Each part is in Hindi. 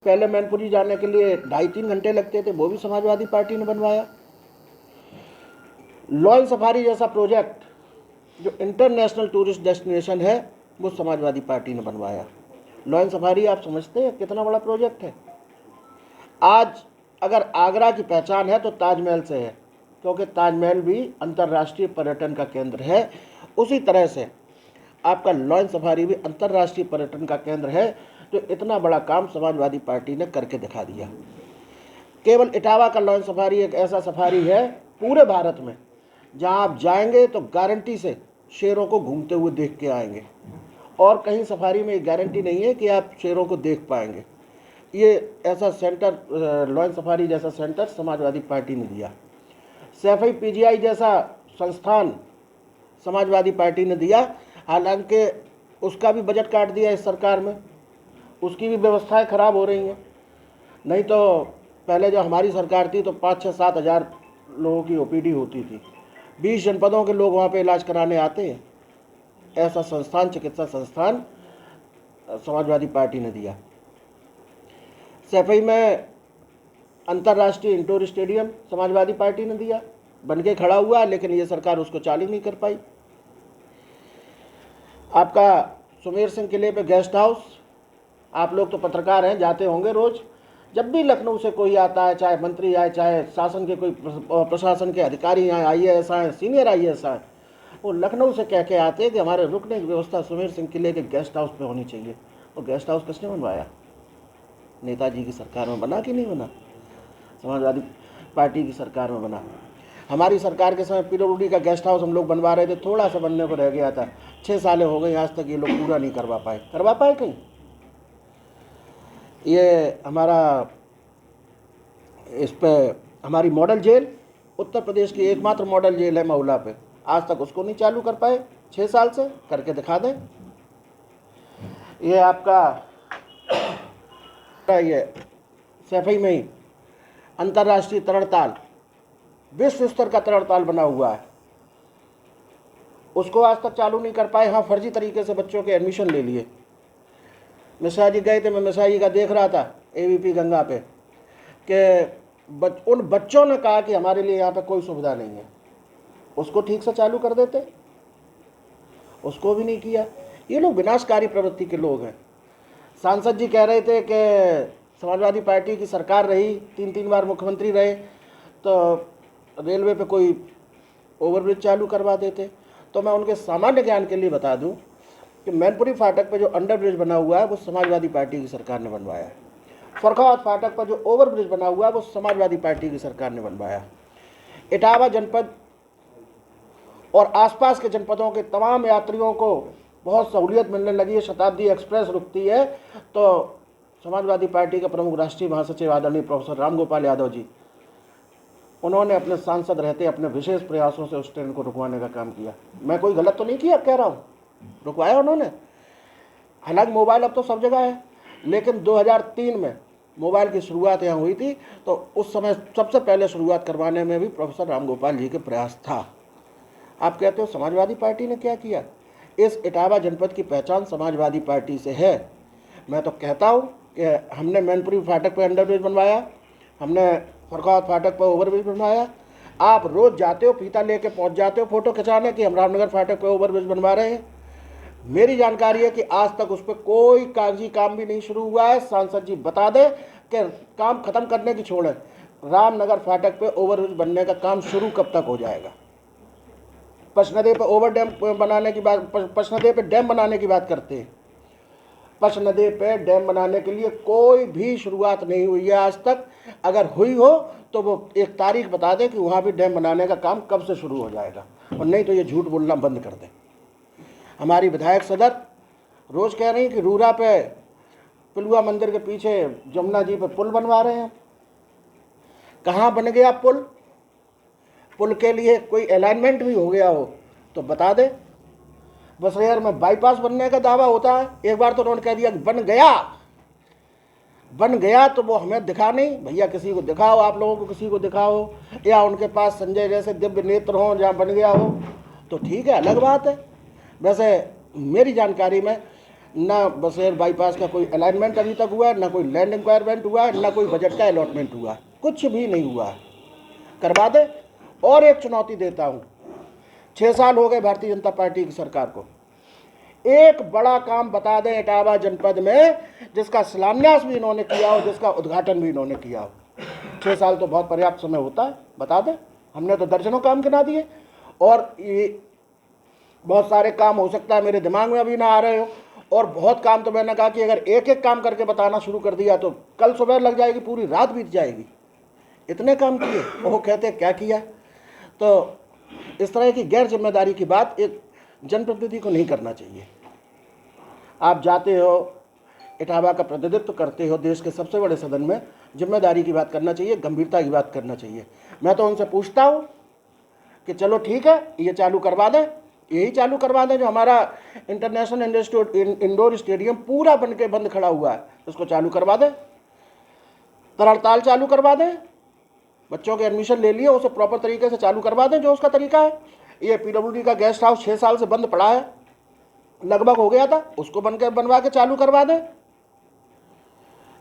पहले मैनपुरी जाने के लिए 2.5-3 घंटे लगते थे, वो भी समाजवादी पार्टी ने बनवाया। लॉयन सफारी जैसा प्रोजेक्ट जो इंटरनेशनल टूरिस्ट डेस्टिनेशन है वो समाजवादी पार्टी ने बनवाया। लॉयन सफारी आप समझते हैं कितना बड़ा प्रोजेक्ट है। आज अगर आगरा की पहचान है तो ताजमहल से है, क्योंकि ताजमहल भी अंतर्राष्ट्रीय पर्यटन का केंद्र है। उसी तरह से आपका लॉयन सफारी भी अंतर्राष्ट्रीय पर्यटन का केंद्र है। तो इतना बड़ा काम समाजवादी पार्टी ने करके दिखा दिया। केवल इटावा का लॉयन सफारी एक ऐसा सफारी है पूरे भारत में जहां आप जाएंगे तो गारंटी से शेरों को घूमते हुए देख के आएंगे, और कहीं सफारी में गारंटी नहीं है कि आप शेरों को देख पाएंगे। ये ऐसा सेंटर, लॉयन सफारी जैसा सेंटर समाजवादी पार्टी ने दिया। सैफई पीजीआई जैसा संस्थान समाजवादी पार्टी ने दिया, हालांकि उसका भी बजट काट दिया इस सरकार में, उसकी भी व्यवस्थाएं खराब हो रही हैं। नहीं तो पहले जो हमारी सरकार थी तो 5-6-7 हज़ार लोगों की ओपीडी होती थी, 20 जनपदों के लोग वहाँ पे इलाज कराने आते हैं। ऐसा संस्थान, चिकित्सा संस्थान समाजवादी पार्टी ने दिया। सैफई में अंतर्राष्ट्रीय इंडोर स्टेडियम समाजवादी पार्टी ने दिया, बन के खड़ा हुआ, लेकिन ये सरकार उसको चालू नहीं कर पाई। आपका सुमेर सिंह किले पे गेस्ट हाउस, आप लोग तो पत्रकार हैं, जाते होंगे रोज। जब भी लखनऊ से कोई आता है, चाहे मंत्री आए, चाहे शासन के कोई प्रशासन के अधिकारी आए, IAS आए, सीनियर IAS आए, वो लखनऊ से कह के आते हैं कि हमारे रुकने की व्यवस्था सुमेर सिंह किले के गेस्ट हाउस पे होनी चाहिए। और गेस्ट हाउस किसने बनवाया? नेताजी की सरकार में बना कि नहीं बना? समाजवादी पार्टी की सरकार में बना। हमारी सरकार के समय PWD का गेस्ट हाउस हम लोग बनवा रहे थे, थोड़ा सा बनने को रह गया था। 6 साल हो गए, आज तक ये लोग पूरा नहीं करवा पाए कहीं। ये हमारा इस पे हमारी मॉडल जेल, उत्तर प्रदेश की एकमात्र मॉडल जेल है महुला पे, आज तक उसको नहीं चालू कर पाए। 6 साल से करके दिखा दें। ये आपका ये सैफई में ही अंतर्राष्ट्रीय तरणताल, विश्व स्तर का तरणताल बना हुआ है, उसको आज तक चालू नहीं कर पाए। हाँ, फर्जी तरीके से बच्चों के एडमिशन ले लिए। मिश्रा जी गए थे, मैं मिश्रा जी का देख रहा था AVP गंगा पे कि उन बच्चों ने कहा कि हमारे लिए यहाँ पे कोई सुविधा नहीं है, उसको ठीक से चालू कर देते, उसको भी नहीं किया। ये लोग विनाशकारी प्रवृत्ति के लोग हैं। सांसद जी कह रहे थे कि समाजवादी पार्टी की सरकार रही, 3-3 बार मुख्यमंत्री रहे, तो रेलवे पे कोई ओवरब्रिज चालू करवा देते। तो मैं उनके सामान्य ज्ञान के लिए बता दूं कि मैनपुरी फाटक पे जो अंडरब्रिज बना हुआ है वो समाजवादी पार्टी की सरकार ने बनवाया है। फर्रुखाबाद फाटक पर जो ओवरब्रिज बना हुआ है वो समाजवादी पार्टी की सरकार ने बनवाया। इटावा जनपद और आसपास के जनपदों के तमाम यात्रियों को बहुत सहूलियत मिलने लगी है। शताब्दी एक्सप्रेस रुकती है तो समाजवादी पार्टी के प्रमुख राष्ट्रीय महासचिव आदरणीय प्रोफेसर रामगोपाल यादव जी, उन्होंने अपने सांसद रहते अपने विशेष प्रयासों से उस ट्रेन को रुकवाने का काम किया। मैं कोई गलत तो नहीं किया कह रहा हूँ, रुकवाया उन्होंने। हालांकि मोबाइल अब तो सब जगह है, लेकिन 2003 में मोबाइल की शुरुआत यहाँ हुई थी, तो उस समय सबसे पहले शुरुआत करवाने में भी प्रोफेसर रामगोपाल जी के प्रयास था। आप कहते हो समाजवादी पार्टी ने क्या किया? इस इटावा जनपद की पहचान समाजवादी पार्टी से है। मैं तो कहता हूँ कि हमने मैनपुरी फाटक पर अंडरब्रिज बनवाया, हमने फर्रुखाबाद फाटक पर ओवरब्रिज बनवाया। आप रोज जाते हो, फीता लेके पहुँच जाते हो फोटो खिंचाने कि हम रामनगर फाटक पर ओवरब्रिज बनवा रहे हैं। मेरी जानकारी है कि आज तक उस पर कोई कागजी काम भी नहीं शुरू हुआ है। सांसद जी बता दें कि काम खत्म करने की छोड़ें, रामनगर फाटक पे ओवरब्रिज बनने का काम शुरू कब तक हो जाएगा? पचनदे पे ओवर डैम बनाने की बात, पचनदे पे डैम बनाने की बात करते हैं। पचनदे पे डैम बनाने के लिए कोई भी शुरुआत नहीं हुई है आज तक। अगर हुई हो तो वो एक तारीख बता दें कि वहाँ भी डैम बनाने का काम कब से शुरू हो जाएगा, और नहीं तो ये झूठ बोलना बंद कर दें। हमारी विधायक सदर रोज कह रही कि रूरा पे पिलुआ मंदिर के पीछे जमुना जी पे पुल बनवा रहे हैं। कहाँ बन गया पुल? पुल के लिए कोई अलाइनमेंट भी हो गया हो तो बता दे। बसरेहर में बाईपास बनने का दावा होता है, एक बार तो उन्होंने कह दिया कि बन गया तो वो हमें दिखा नहीं। भैया किसी को दिखाओ, आप लोगों को किसी को दिखाओ, या उनके पास संजय जैसे दिव्य नेत्र हों जहाँ बन गया हो तो ठीक है, अलग बात है। वैसे मेरी जानकारी में ना बसेर बाईपास का कोई अलाइनमेंट अभी तक हुआ है, ना कोई लैंड इंक्वायरमेंट हुआ है, ना कोई बजट का अलॉटमेंट हुआ है, कुछ भी नहीं हुआ है। करवा दे। और एक चुनौती देता हूँ, 6 साल हो गए भारतीय जनता पार्टी की सरकार को, एक बड़ा काम बता दें इटावा जनपद में जिसका शिलान्यास भी इन्होंने किया हो, जिसका उद्घाटन भी इन्होंने किया हो। 6 साल तो बहुत पर्याप्त समय होता है, बता दें। हमने तो दर्जनों काम गिना दिए, और ये बहुत सारे काम हो सकता है मेरे दिमाग में अभी ना आ रहे हो, और बहुत काम तो मैंने कहा कि अगर एक एक काम करके बताना शुरू कर दिया तो कल सुबह लग जाएगी, पूरी रात बीत जाएगी। इतने काम किए, वो कहते क्या किया। तो इस तरह की गैर जिम्मेदारी की बात एक जनप्रतिनिधि को नहीं करना चाहिए। आप जाते हो, इटावा का प्रतिनिधित्व करते हो देश के सबसे बड़े सदन में, जिम्मेदारी की बात करना चाहिए, गंभीरता की बात करना चाहिए। मैं तो उनसे पूछता हूँ कि चलो ठीक है, ये चालू करवा दें, यही चालू करवा दें जो हमारा इंटरनेशनल इंडोर स्टेडियम पूरा बन के बंद खड़ा हुआ है, उसको चालू करवा दें। तरड़ताल चालू करवा दें, बच्चों के एडमिशन ले लिए, उसे प्रॉपर तरीके से चालू करवा दें जो उसका तरीका है। ये PWD का गेस्ट हाउस 6 साल से बंद पड़ा है, लगभग हो गया था, उसको बनवा के चालू करवा दें।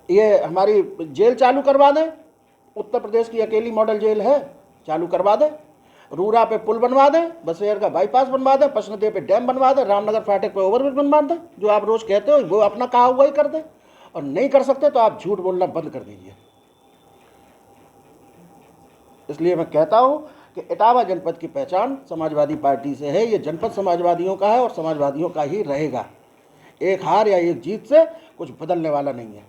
ये हमारी जेल चालू करवा दें, उत्तर प्रदेश की अकेली मॉडल जेल है, चालू करवा दें। रूरा पे पुल बनवा दें, बसेर का बाईपास बनवा दें, पचनदे पे डैम बनवा दें, रामनगर फाटक पे ओवरब्रिज बनवा दें। जो आप रोज कहते हो वो अपना कहा हुआ ही कर दें, और नहीं कर सकते तो आप झूठ बोलना बंद कर दीजिए। इसलिए मैं कहता हूं कि इटावा जनपद की पहचान समाजवादी पार्टी से है। ये जनपद समाजवादियों का है और समाजवादियों का ही रहेगा। एक हार या एक जीत से कुछ बदलने वाला नहीं है।